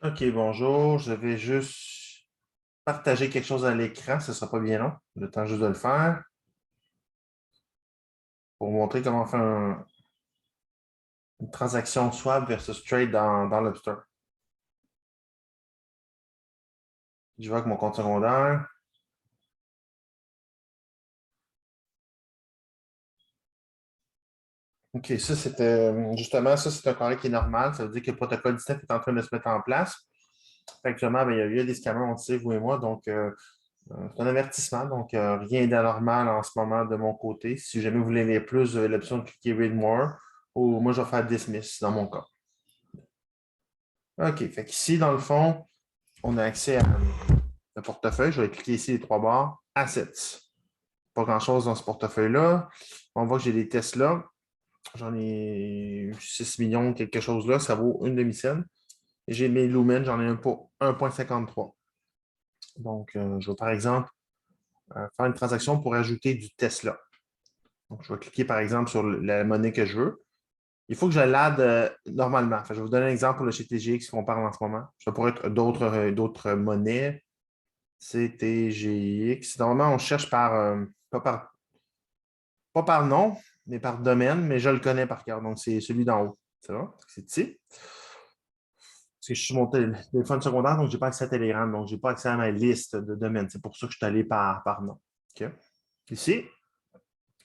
OK, bonjour. Je vais juste partager quelque chose à l'écran. Ce ne sera pas bien long. Le temps juste de le faire pour vous montrer comment faire une transaction swap versus trade dans Lobster. Je vois que mon compte secondaire. OK, ça, c'était justement, ça, c'est un carré qui est normal. Ça veut dire que le protocole 19 est en train de se mettre en place. Actuellement, ben, il y a des scammers, on le sait, vous et moi. Donc, c'est un avertissement. Donc, rien d'anormal en ce moment de mon côté. Si jamais vous voulez lire plus, vous avez l'option de cliquer Read More ou moi, je vais faire Dismiss dans mon cas. OK. Fait qu'ici, dans le fond, on a accès à le portefeuille. Je vais cliquer ici les trois barres. Assets. Pas grand-chose dans ce portefeuille-là. On voit que j'ai des Tesla. J'en ai 6 millions, quelque chose là. Ça vaut une demi-cent. Et j'ai mes Lumen, j'en ai un pour 1,53. Donc, je vais par exemple faire une transaction pour ajouter du Tesla. Donc, je vais cliquer par exemple sur la monnaie que je veux. Il faut que je l'aide normalement. Enfin, je vais vous donner un exemple pour le CTGX qu'on parle en ce moment. Ça pourrait être d'autres monnaies. CTGX. Normalement, on cherche pas par nom, mais par domaine, mais je le connais par cœur. Donc, c'est celui d'en haut. C'est vrai? C'est ici. Parce que je suis sur mon téléphone secondaire, donc je n'ai pas accès à Telegram. Donc, je n'ai pas accès à ma liste de domaines. C'est pour ça que je suis allé par nom. OK? Ici,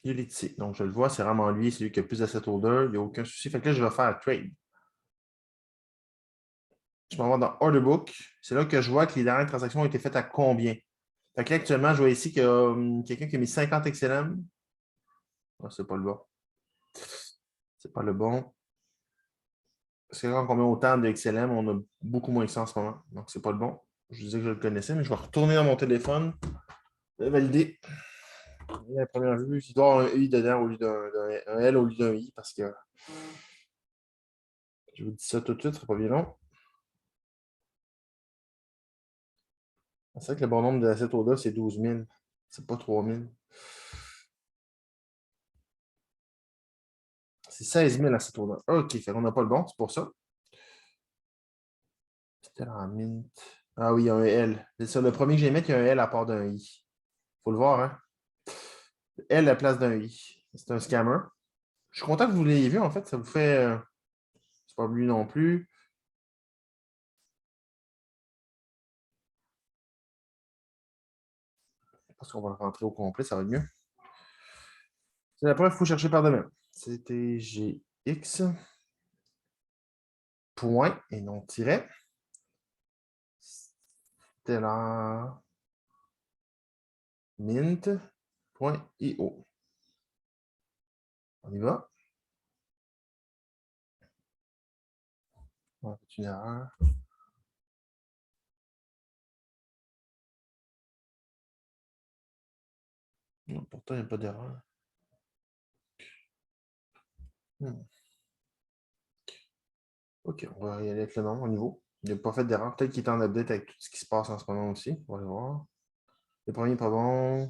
il est ici. Donc, je le vois, c'est vraiment lui, c'est lui qui a plus d'asset holder. Il n'y a aucun souci. Fait que là, je vais faire trade. Je vais voir dans Order Book. C'est là que je vois que les dernières transactions ont été faites à combien. Fait que là, actuellement, je vois ici qu'il y a quelqu'un qui a mis 50 XLM. Ah, c'est pas le bon. C'est pas le bon. Parce que quand on met autant de XLM, on a beaucoup moins que ça en ce moment. Donc, c'est pas le bon. Je disais que je le connaissais, mais je vais retourner dans mon téléphone, valider. La première vue, il doit y avoir un I dedans au lieu d'un L au lieu d'un I parce que je vous dis ça tout de suite, ce sera pas bien long. C'est vrai que le bon nombre d'assets au-delà, c'est 12 000. C'est pas 3 000. C'est 16 000 assets au-delà. OK, fait qu'on n'a pas le bon, c'est pour ça. C'était en mint. Ah oui, il y a un L. C'est ça, le premier que j'ai mis, il y a un L à part d'un I. Faut le voir, hein? L à la place d'un I. C'est un scammer. Je suis content que vous l'ayez vu, en fait. Ça vous fait. C'est pas lui non plus. Parce qu'on va le rentrer au complet, ça va être mieux. C'est la preuve qu'il faut chercher par domaine. C'était GX. Point et non tiret. Stellar mint.io. On y va. On va faire une erreur. Non, pourtant, il n'y a pas d'erreur. Hmm. OK, on va y aller avec le nom au niveau. Il n'a pas fait d'erreur. Peut-être qu'il est en update avec tout ce qui se passe en ce moment aussi. On va aller voir. Le premier n'est pas bon.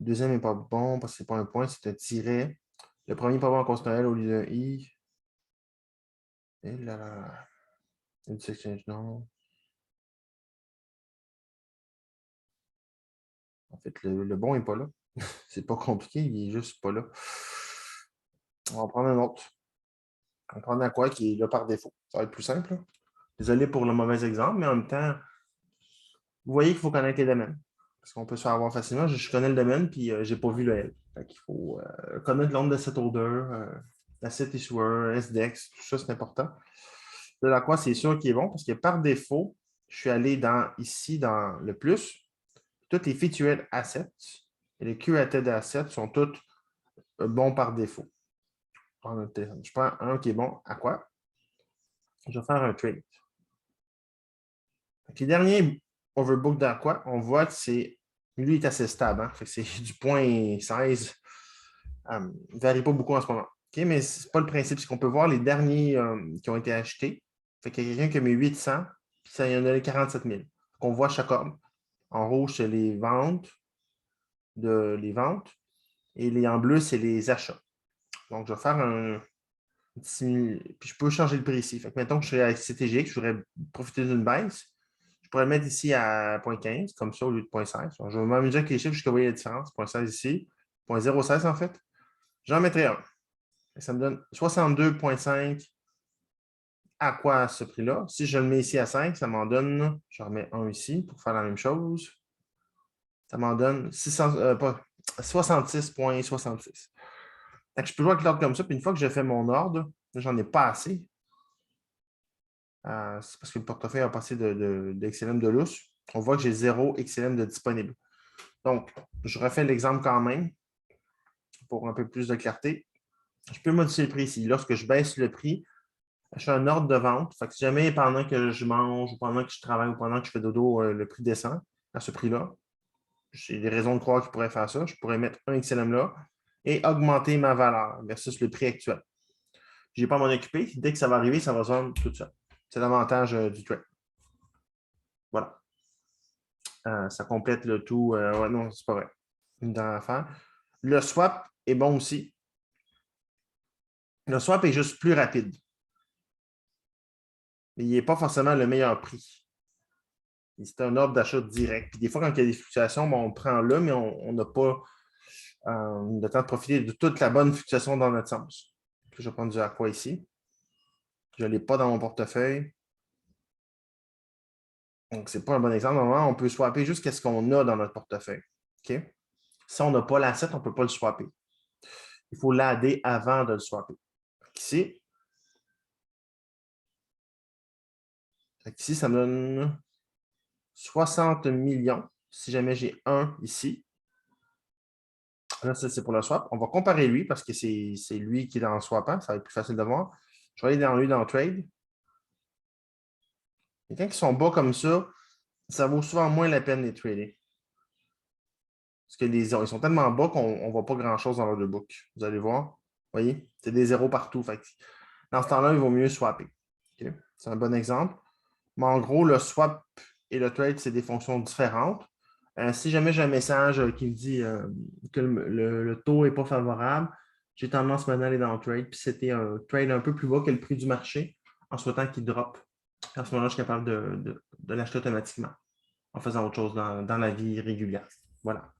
Le deuxième n'est pas bon parce que ce n'est pas un point, c'est un tiret. Le premier n'est pas bon en constitutionnel au lieu d'un I. Et là là. Exchange, non. En fait, le bon n'est pas là. C'est pas compliqué, il est juste pas là. On va en prendre un autre. On va prendre un quoi qui est là par défaut. Ça va être plus simple, là. Désolé pour le mauvais exemple, mais en même temps, vous voyez qu'il faut connaître les domaines. Parce qu'on peut se faire avoir facilement. Je connais le domaine, puis je n'ai pas vu le L. Il faut connaître le nombre d'asset holder, asset issuer, SDEX, tout ça, c'est important. De la quoi, c'est sûr qu'il est bon, parce que par défaut, je suis allé ici dans le plus. Toutes les featured assets et les curated assets sont toutes bons par défaut. Je prends un qui est bon. À quoi? Je vais faire un trade. Les derniers overbook d'Aqua, on voit que lui est assez stable. Hein? C'est du point 16. Il ne varie pas beaucoup en ce moment. Okay? Mais ce n'est pas le principe. C'est qu'on peut voir les derniers qui ont été achetés. Fait qu'il y a quelqu'un qui a mis 800, puis ça y en a 47 000. On voit chaque ordre. En rouge, c'est les ventes, et en bleu, c'est les achats. Donc, je vais faire Puis je peux changer le prix ici. Fait que mettons que je serais avec CTGX, je voudrais profiter d'une baisse. Je pourrais le mettre ici à 0,15, comme ça, au lieu de 0,16. Je vais m'amuser avec les chiffres jusqu'à voir la différence. 0,16 ici, 0,016 en fait. J'en mettrai un. Et ça me donne 62,5 à quoi ce prix-là. Si je le mets ici à 5, ça m'en donne, je remets 1 ici pour faire la même chose. Ça m'en donne 66,66. Je peux jouer avec l'ordre comme ça, puis une fois que j'ai fait mon ordre, j'en ai pas assez. C'est parce que le portefeuille a passé d'XLM de lousse. On voit que j'ai 0 XLM de disponible. Donc, je refais l'exemple quand même pour un peu plus de clarté. Je peux modifier le prix ici. Lorsque je baisse le prix, je fais un ordre de vente. Fait que si jamais pendant que je mange ou pendant que je travaille ou pendant que je fais dodo, le prix descend à ce prix-là, j'ai des raisons de croire qu'il pourrait faire ça. Je pourrais mettre un XLM là et augmenter ma valeur versus le prix actuel. Je n'ai pas à m'en occuper. Dès que ça va arriver, ça va se vendre tout seul. C'est l'avantage du trade. Voilà. Ça complète le tout. Ouais, non, c'est pas vrai. Une dernière affaire. Le swap est bon aussi. Le swap est juste plus rapide. Mais il n'est pas forcément le meilleur prix. C'est un ordre d'achat direct. Puis des fois, quand il y a des fluctuations, bon, on prend là, mais on n'a pas le temps de profiter de toute la bonne fluctuation dans notre sens. Je vais prendre du aqua ici. Je ne l'ai pas dans mon portefeuille. Donc, ce n'est pas un bon exemple. Normalement, on peut swapper juste ce qu'on a dans notre portefeuille. OK? Si on n'a pas l'asset, on ne peut pas le swapper. Il faut l'adder avant de le swapper. Ici, ça me donne 60 millions. Si jamais j'ai un ici. Là, ça, c'est pour le swap. On va comparer lui parce que c'est lui qui est dans le swap. Ça va être plus facile de voir. Je vais aller dans lui dans trade. Et quand ils sont bas comme ça vaut souvent moins la peine de les trader. Parce que ils sont tellement bas qu'on ne voit pas grand-chose dans l'order book. Vous allez voir. Vous voyez? C'est des zéros partout. Fait dans ce temps-là, il vaut mieux swapper. Okay? C'est un bon exemple. Mais en gros, le swap et le trade, c'est des fonctions différentes. Si jamais j'ai un message qui me dit que le taux n'est pas favorable, j'ai tendance maintenant à aller dans le trade. Puis c'était un trade un peu plus bas que le prix du marché en souhaitant qu'il drop. À ce moment-là, je suis capable de l'acheter automatiquement en faisant autre chose dans la vie régulière. Voilà.